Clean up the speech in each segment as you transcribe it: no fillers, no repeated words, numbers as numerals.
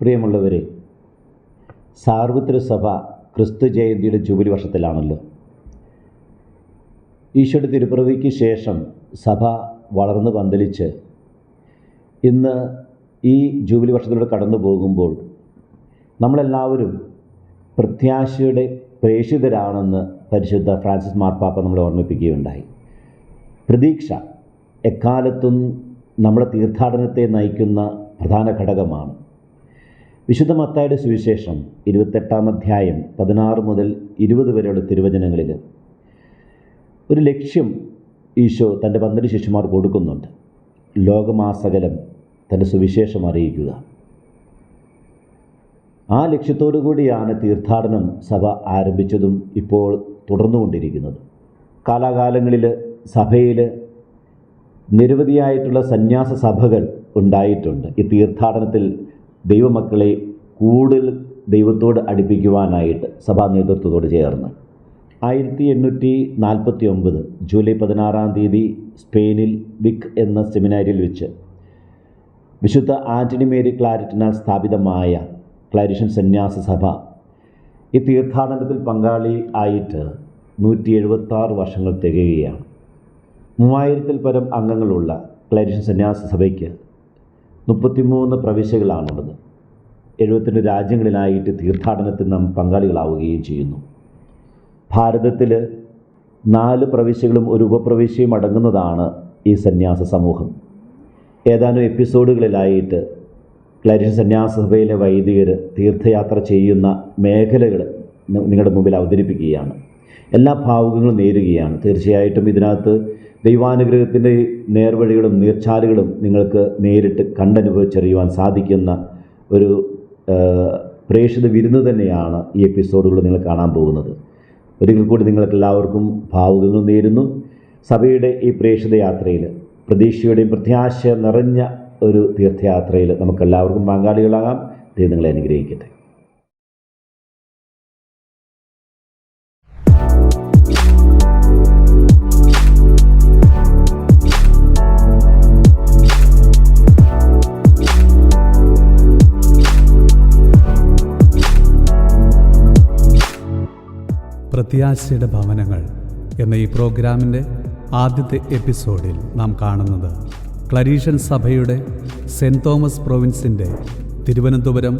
പ്രിയമുള്ളവരെ, സാർവത്രിക സഭ ക്രിസ്തു ജയന്തിയുടെ ജൂബിലി വർഷത്തിലാണല്ലോ. ഈശോയുടെ തിരുപ്പിറവിക്ക് ശേഷം സഭ വളർന്നു പന്തലിച്ച് ഇന്ന് ഈ ജൂബിലി വർഷത്തിലൂടെ കടന്നു പോകുമ്പോൾ നമ്മളെല്ലാവരും പ്രത്യാശയുടെ പ്രേക്ഷിതരാണെന്ന് പരിശുദ്ധ ഫ്രാൻസിസ് മാർപ്പാപ്പ നമ്മളെ ഓർമ്മിപ്പിക്കുകയുണ്ടായി. പ്രതീക്ഷ എക്കാലത്തും നമ്മുടെ തീർത്ഥാടനത്തെ നയിക്കുന്ന പ്രധാന ഘടകമാണ്. വിശുദ്ധ മത്തായിയുടെ സുവിശേഷം 28-ാം അധ്യായം 16 മുതൽ 20 വരെയുള്ള തിരുവചനങ്ങളിൽ ഒരു ലക്ഷ്യം ഈശോ തൻ്റെ 12 ശിഷ്യന്മാർക്ക് കൊടുക്കുന്നുണ്ട്. ലോകമാസകലം തൻ്റെ സുവിശേഷം അറിയിക്കുക. ആ ലക്ഷ്യത്തോടു കൂടിയാണ് തീർത്ഥാടനം സഭ ആരംഭിച്ചതും ഇപ്പോൾ തുടർന്നുകൊണ്ടിരിക്കുന്നത്. കാലാകാലങ്ങളിൽ സഭയിൽ നിരവധിയായിട്ടുള്ള സന്യാസ സഭകൾ ഉണ്ടായിട്ടുണ്ട്. ഈ തീർത്ഥാടനത്തിൽ ദൈവമക്കളെ കൂടുതൽ ദൈവത്തോട് അടുപ്പിക്കുവാനായിട്ട് സഭാ നേതൃത്വത്തോട് ചേർന്ന് 1849 ജൂലൈ 16-ാം തീയതി സ്പെയിനിൽ വിക് എന്ന സെമിനാരിയിൽ വെച്ച് വിശുദ്ധ ആൻ്റണി മേരി ക്ലാരറ്റിനാൽ സ്ഥാപിതമായ ക്ലാരിഷൻ സന്യാസ സഭ ഈ തീർത്ഥാടനത്തിൽ പങ്കാളി ആയിട്ട് 176 വർഷങ്ങൾ തികയുകയാണ്. 3000-ൽ പരം അംഗങ്ങളുള്ള ക്ലാരിഷൻ സന്യാസ സഭയ്ക്ക് 33 പ്രവിശ്യകളാണുള്ളത്. 72 രാജ്യങ്ങളിലായിട്ട് തീർത്ഥാടനത്തിൽ നാം പങ്കാളികളാവുകയും ചെയ്യുന്നു. ഭാരതത്തിൽ 4 പ്രവിശ്യകളും ഒരു ഉപപ്രവിശ്യയും അടങ്ങുന്നതാണ് ഈ സന്യാസ സമൂഹം. ഏതാനും എപ്പിസോഡുകളിലായിട്ട് ക്ലാരിഷൻ സന്യാസ സഭയിലെ വൈദികർ തീർത്ഥയാത്ര ചെയ്യുന്ന മേഖലകൾ നിങ്ങളുടെ മുമ്പിൽ അവതരിപ്പിക്കുകയാണ്. എല്ലാ ഭാവുകങ്ങളും നേരുകയാണ്. തീർച്ചയായിട്ടും ഇതിനകത്ത് ദൈവാനുഗ്രഹത്തിൻ്റെ നേർവഴികളും നീർച്ചാലുകളും നിങ്ങൾക്ക് നേരിട്ട് കണ്ടനുഭവിച്ചറിയുവാൻ സാധിക്കുന്ന ഒരു പ്രേക്ഷിത വിരുന്ന് തന്നെയാണ് ഈ എപ്പിസോഡുകൾ നിങ്ങൾ കാണാൻ പോകുന്നത്. ഒരിക്കൽ കൂടി നിങ്ങൾക്ക് എല്ലാവർക്കും ഭാവുകങ്ങൾ നേരുന്നു. സഭയുടെ ഈ പ്രേക്ഷിത യാത്രയിൽ പ്രതീക്ഷയുടെയും പ്രത്യാശ നിറഞ്ഞ ഒരു തീർത്ഥയാത്രയിൽ നമുക്കെല്ലാവർക്കും പങ്കാളികളാകാം. ദൈവം നിങ്ങളെ അനുഗ്രഹിക്കട്ടെ. പ്രത്യാശയുടെ ഭവനങ്ങൾ എന്ന ഈ പ്രോഗ്രാമിൻ്റെ ആദ്യത്തെ എപ്പിസോഡിൽ നാം കാണുന്നത് ക്ലരീഷൻ സഭയുടെ സെൻറ്റ് തോമസ് പ്രൊവിൻസിൻ്റെ തിരുവനന്തപുരം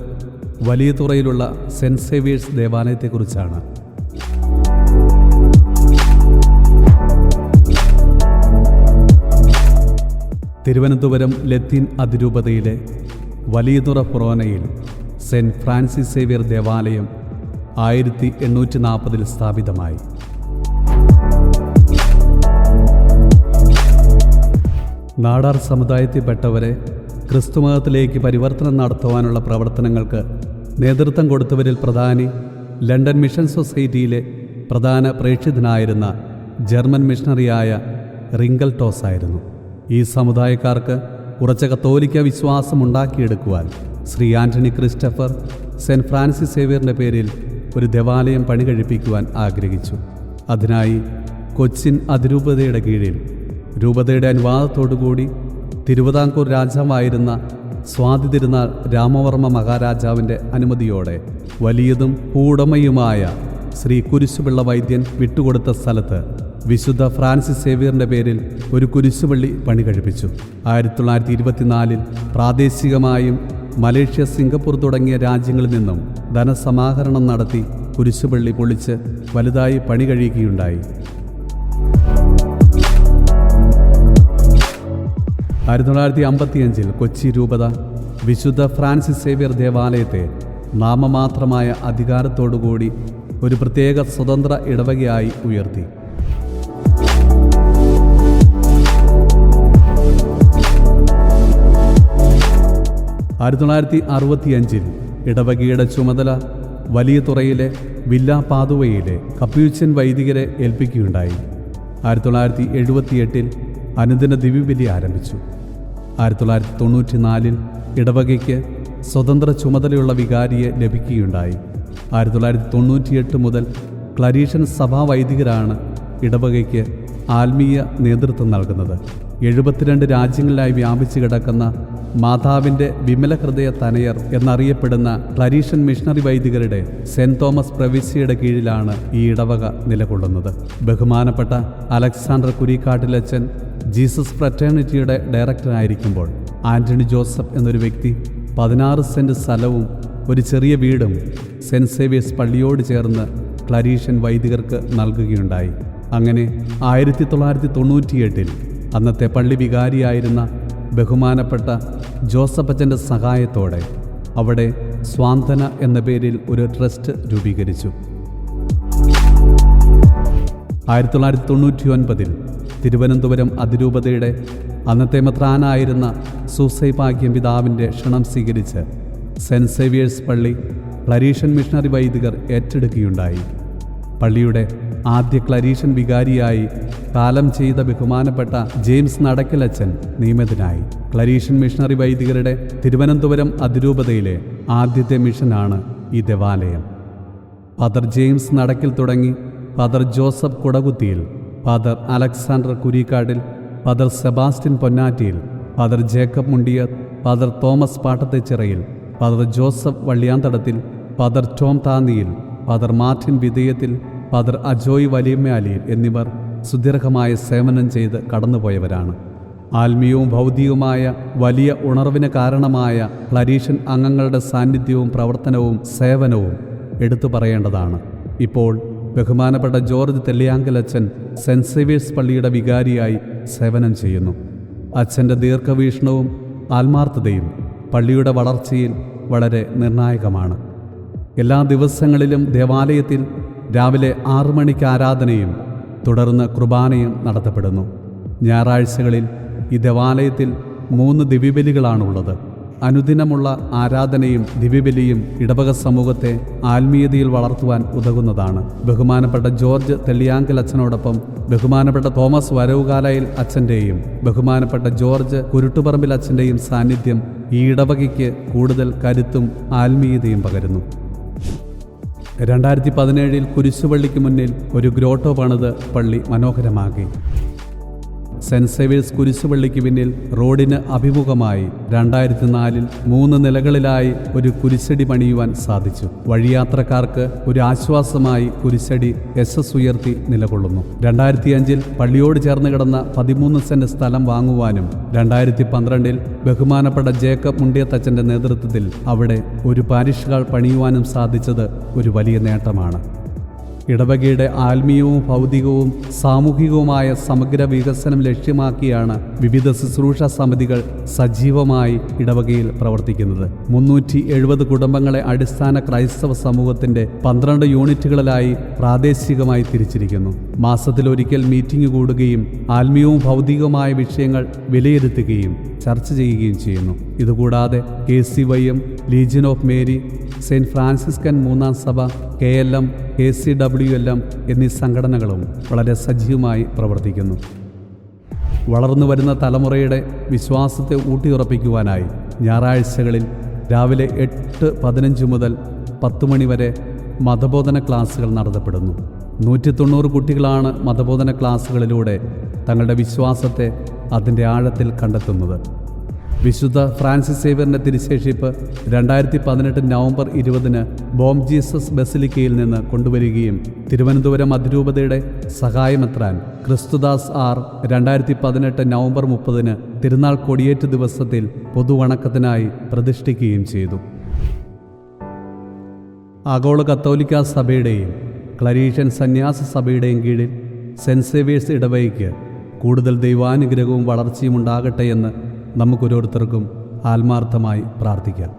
വലിയതുറയിലുള്ള സെൻറ്റ് സേവിയേഴ്സ് ദേവാലയത്തെക്കുറിച്ചാണ്. തിരുവനന്തപുരം ലത്തീൻ അതിരൂപതയിലെ വലിയതുറ ഫൊറോനയിൽ സെൻറ്റ് ഫ്രാൻസിസ് സേവിയർ ദേവാലയം 1840 സ്ഥാപിതമായി. നാടാർ സമുദായത്തിൽപ്പെട്ടവരെ ക്രിസ്തുമതത്തിലേക്ക് പരിവർത്തനം നടത്തുവാനുള്ള പ്രവർത്തനങ്ങൾക്ക് നേതൃത്വം കൊടുത്തവരിൽ പ്രധാനി ലണ്ടൻ മിഷൻ സൊസൈറ്റിയിലെ പ്രധാന പ്രേക്ഷിതനായിരുന്ന ജർമ്മൻ മിഷണറിയായ റിംഗൽടോസ് ആയിരുന്നു. ഈ സമുദായക്കാർക്ക് ഉറച്ച കത്തോലിക്ക വിശ്വാസം ഉണ്ടാക്കിയെടുക്കുവാൻ Shri Antony Christopher Saint Francis സേവിയറിൻ്റെ പേരിൽ ഒരു ദേവാലയം പണി കഴിപ്പിക്കുവാൻ ആഗ്രഹിച്ചു. അതിനായി കൊച്ചിൻ അതിരൂപതയുടെ കീഴിൽ രൂപതയുടെ അനുവാദത്തോടുകൂടി തിരുവിതാംകൂർ രാജാവായിരുന്ന സ്വാതി തിരുനാൾ രാമവർമ്മ മഹാരാജാവിൻ്റെ അനുമതിയോടെ വലിയതും ഭൂവുടമയുമായ ശ്രീ കുരിശുപിള്ള വൈദ്യൻ വിട്ടുകൊടുത്ത സ്ഥലത്ത് വിശുദ്ധ ഫ്രാൻസിസ് സേവിയറിൻ്റെ പേരിൽ ഒരു കുരിശുപള്ളി പണി കഴിപ്പിച്ചു. 1924 പ്രാദേശികമായും മലേഷ്യ, സിംഗപ്പൂർ തുടങ്ങിയ രാജ്യങ്ങളിൽ നിന്നും ധനസമാഹരണം നടത്തി കുരിശുപള്ളി പൊളിച്ച് വലുതായി പണി കഴിയുകയുണ്ടായി. 1955 കൊച്ചി രൂപത വിശുദ്ധ ഫ്രാൻസിസ് സേവിയർ ദേവാലയത്തെ നാമമാത്രമായ അധികാരത്തോടുകൂടി ഒരു പ്രത്യേക സ്വതന്ത്ര ഇടവകയായി ഉയർത്തി. 1965 ഇടവകയുടെ ചുമതല വലിയതുറയിലെ വില്ല പാതുവയിലെ കപ്യൂച്ചിൻ വൈദികരെ ഏൽപ്പിക്കുകയുണ്ടായി. 1978 അനുദിന ദിവ്യബലി ആരംഭിച്ചു. 1994 ഇടവകയ്ക്ക് സ്വതന്ത്ര ചുമതലയുള്ള വികാരിയെ ലഭിക്കുകയുണ്ടായി. 1998 മുതൽ ക്ലരീഷൻ സഭാ വൈദികരാണ് ഇടവകയ്ക്ക് ആത്മീയ നേതൃത്വം നൽകുന്നത്. 72 രാജ്യങ്ങളിലായി വ്യാപിച്ചു കിടക്കുന്ന മാതാവിൻ്റെ വിമല ഹൃദയ തനയർ എന്നറിയപ്പെടുന്ന ക്ലരീഷൻ മിഷണറി വൈദികരുടെ സെന്റ് തോമസ് പ്രവിശ്യയുടെ കീഴിലാണ് ഈ ഇടവക നിലകൊള്ളുന്നത്. ബഹുമാനപ്പെട്ട അലക്സാണ്ടർ കുരിക്കാട്ടിലച്ചൻ ജീസസ് ഫ്രറ്റേണിറ്റിയുടെ ഡയറക്ടറായിരിക്കുമ്പോൾ ആന്റണി ജോസഫ് എന്നൊരു വ്യക്തി 16 സെന്റ് സ്ഥലവും ഒരു ചെറിയ വീടും സെന്റ് സേവിയേഴ്സ് പള്ളിയോട് ചേർന്ന് ക്ലരീഷൻ വൈദികർക്ക് നൽകുകയുണ്ടായി. അങ്ങനെ 1998 അന്നത്തെ പള്ളി വികാരിയായിരുന്ന ബഹുമാനപ്പെട്ട ജോസഫ് അച്ഛൻ്റെ സഹായത്തോടെ അവിടെ സ്വാന്തന എന്ന പേരിൽ ഒരു ട്രസ്റ്റ് രൂപീകരിച്ചു. 1999 തിരുവനന്തപുരം അതിരൂപതയുടെ അന്നത്തെ മെത്രാനായിരുന്ന സൂസൈഭാഗ്യം പിതാവിൻ്റെ ക്ഷണം സ്വീകരിച്ച് സെൻറ്റ് സേവിയേഴ്സ് പള്ളി ക്ലരീഷൻ മിഷണറി വൈദികർ ഏറ്റെടുക്കുകയുണ്ടായി. പള്ളിയുടെ ആദ്യ ക്ലരീഷൻ വികാരിയായി കാലം ചെയ്ത ബഹുമാനപ്പെട്ട ജെയിംസ് നടക്കലച്ചൻ നിയമിതനായി. ക്ലരീഷൻ മിഷണറി വൈദികരുടെ തിരുവനന്തപുരം അതിരൂപതയിലെ ആദ്യത്തെ മിഷനാണ് ഈ ദേവാലയം. ഫാദർ ജെയിംസ് നടക്കിൽ തുടങ്ങി father Joseph Kudakuthiyil, father Alexander Kurikkattil, father Sebastian Ponnattiyil, father Jacob Mundiyar, father Thomas Pattathechirayil, father Joseph Valliyanthadathil, father Tom Thanniyil, father Martin Vidheyathil, father Ajoy Valiyammayaliyil എന്നിവർ സുദീർഘമായ സേവനം ചെയ്ത് കടന്നുപോയവരാണ്. ആത്മീയവും ഭൗതികവുമായ വലിയ ഉണർവിന് കാരണമായ ക്ലരീഷൻ അംഗങ്ങളുടെ സാന്നിധ്യവും പ്രവർത്തനവും സേവനവും എടുത്തു പറയേണ്ടതാണ്. ഇപ്പോൾ ബഹുമാനപ്പെട്ട ജോർജ് തെല്ലിയാങ്കലച്ചൻ സെൻറ്റ് സേവിയേഴ്സ് പള്ളിയുടെ വികാരിയായി സേവനം ചെയ്യുന്നു. അച്ഛൻ്റെ ദീർഘവീക്ഷണവും ആത്മാർത്ഥതയും പള്ളിയുടെ വളർച്ചയിൽ വളരെ നിർണായകമാണ്. എല്ലാ ദിവസങ്ങളിലും ദേവാലയത്തിൽ രാവിലെ 6 മണിക്ക് ആരാധനയും തുടർന്ന് കുർബാനയും നടത്തപ്പെടുന്നു. ഞായറാഴ്ചകളിൽ ഈ ദേവാലയത്തിൽ 3 ദിവ്യബലികളാണുള്ളത്. അനുദിനമുള്ള ആരാധനയും ദിവ്യബലിയും ഇടവക സമൂഹത്തെ ആത്മീയതയിൽ വളർത്തുവാൻ ഉതകുന്നതാണ്. ബഹുമാനപ്പെട്ട ജോർജ് തെള്ളിയാങ്കൽ അച്ഛനോടൊപ്പം ബഹുമാനപ്പെട്ട തോമസ് വരവുകാലയിൽ അച്ഛൻ്റെയും ബഹുമാനപ്പെട്ട ജോർജ് കുരുട്ടുപറമ്പിൽ അച്ഛൻ്റെയും സാന്നിധ്യം ഈ ഇടവകയ്ക്ക് കൂടുതൽ കരുത്തും ആത്മീയതയും പകരുന്നു. 2017 കുരിശുപള്ളിക്ക് മുന്നിൽ ഒരു ഗ്രോട്ടോ പണിത് പള്ളി മനോഹരമാക്കി. സെൻറ്റ് സേവിയേഴ്സ് കുരിശുപള്ളിക്ക് പിന്നിൽ റോഡിന് അഭിമുഖമായി 2004 3 നിലകളിലായി ഒരു കുരിശടി പണിയുവാൻ സാധിച്ചു. വഴിയാത്രക്കാർക്ക് ഒരു ആശ്വാസമായി കുരിശടി ഉയർത്തി നിലകൊള്ളുന്നു. 2005 പള്ളിയോട് ചേർന്ന് കിടന്ന 13 സെന്റ് സ്ഥലം വാങ്ങുവാനും 2012 ബഹുമാനപ്പെട്ട ജേക്കബ് മുണ്ടിയത്തച്ഛൻ്റെ നേതൃത്വത്തിൽ അവിടെ ഒരു പാരിഷ് ഹാൾ പണിയുവാനും സാധിച്ചത് ഒരു വലിയ നേട്ടമാണ്. ഇടവകയുടെ ആത്മീയവും ഭൗതികവും സാമൂഹികവുമായ സമഗ്ര വികസനം ലക്ഷ്യമാക്കിയാണ് വിവിധ ശുശ്രൂഷ സമിതികൾ സജീവമായി ഇടവകയിൽ പ്രവർത്തിക്കുന്നത്. 370 കുടുംബങ്ങളെ അടിസ്ഥാന ക്രൈസ്തവ സമൂഹത്തിൻ്റെ 12 യൂണിറ്റുകളിലായി പ്രാദേശികമായി തിരിച്ചിരിക്കുന്നു. മാസത്തിലൊരിക്കൽ മീറ്റിംഗ് കൂടുകയും ആത്മീയവും ഭൗതികവുമായ വിഷയങ്ങൾ വിലയിരുത്തുകയും ചർച്ച ചെയ്യുകയും ചെയ്യുന്നു. ഇതുകൂടാതെ KCYM, legion of Mary, saint Franciscan 3-ാം സഭ, KLM, KCWLM എന്നീ സംഘടനകളും വളരെ സജീവമായി പ്രവർത്തിക്കുന്നു. വളർന്നു വരുന്ന തലമുറയുടെ വിശ്വാസത്തെ ഊട്ടിയുറപ്പിക്കുവാനായി ഞായറാഴ്ചകളിൽ രാവിലെ 8:15 മുതൽ 10 മണി വരെ മതബോധന ക്ലാസുകൾ നടത്തപ്പെടുന്നു. 190 കുട്ടികളാണ് മതബോധന ക്ലാസുകളിലൂടെ തങ്ങളുടെ വിശ്വാസത്തെ അതിൻ്റെ ആഴത്തിൽ കണ്ടെത്തുന്നത്. വിശുദ്ധ ഫ്രാൻസിസ് സേവ്യറിൻ്റെ തിരുശേഷിപ്പ് 2018 നവംബർ 20 ബോം ജീസസ് ബസിലിക്കയിൽ നിന്ന് കൊണ്ടുവരികയും തിരുവനന്തപുരം അതിരൂപതയുടെ സഹായമെത്രാൻ ക്രിസ്തുദാസ് ആർ 2018 നവംബർ 30 തിരുനാൾ കൊടിയേറ്റ് ദിവസത്തിൽ പൊതുവണക്കത്തിനായി പ്രതിഷ്ഠിക്കുകയും ചെയ്തു. ആഗോള കത്തോലിക്ക സഭയുടെയും ക്ലരീഷൻ സന്യാസ സഭയുടെയും കീഴിൽ സെൻറ്റ് സേവിയേഴ്സ് ഇടവകയ്ക്ക് കൂടുതൽ ദൈവാനുഗ്രഹവും വളർച്ചയും ഉണ്ടാകട്ടെ എന്ന് നമുക്കൊരോരുത്തർക്കും ആത്മാർത്ഥമായി പ്രാർത്ഥിക്കാം.